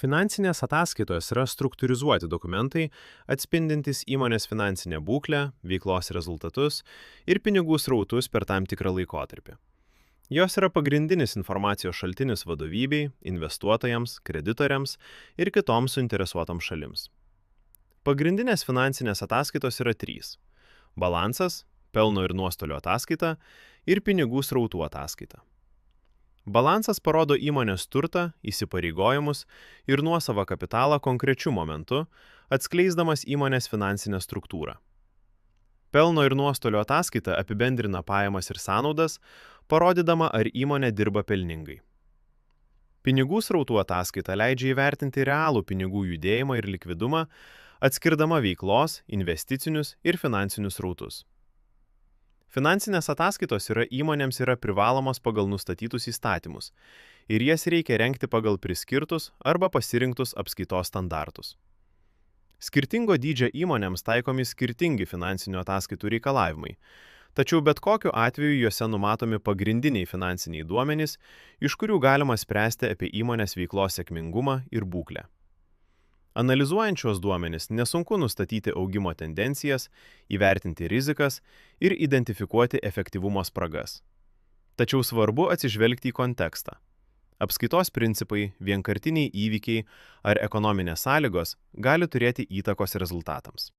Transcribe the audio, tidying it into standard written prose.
Finansinės ataskaitos yra struktūrizuoti dokumentai, atspindintys įmonės finansinę būklę, veiklos rezultatus ir pinigų srautus per tam tikrą laikotarpį. Jos yra pagrindinis informacijos šaltinis vadovybei, investuotojams, kreditoriams ir kitoms suinteresuotoms šalims. Pagrindinės finansinės ataskaitos yra trys: balansas, pelno ir nuostolio ataskaita ir pinigų srautų ataskaita. Balansas parodo įmonės turtą, įsipareigojimus ir nuosavą kapitalą konkrečiu momentu, atskleisdamas įmonės finansinę struktūrą. Pelno ir nuostolio ataskaita apibendrina pajamas ir sąnaudas, parodydama, ar įmonė dirba pelningai. Pinigų srautų ataskaita leidžia įvertinti realų pinigų judėjimą ir likvidumą, atskirdama veiklos, investicinius ir finansinius srautus. Finansinės ataskaitos įmonėms yra privalomos pagal nustatytus įstatymus ir jas reikia rengti pagal priskirtus arba pasirinktus apskaitos standartus. Skirtingo dydžio įmonėms taikomi skirtingi finansinių ataskaitų reikalavimai, tačiau bet kokiu atveju juose numatomi pagrindiniai finansiniai duomenys, iš kurių galima spręsti apie įmonės veiklos sėkmingumą ir būklę. Analizuojant šios duomenis, nesunku nustatyti augimo tendencijas, įvertinti rizikas ir identifikuoti efektyvumo spragas. Tačiau svarbu atsižvelgti į kontekstą. Apskaitos principai, vienkartiniai įvykiai ar ekonominės sąlygos gali turėti įtakos rezultatams.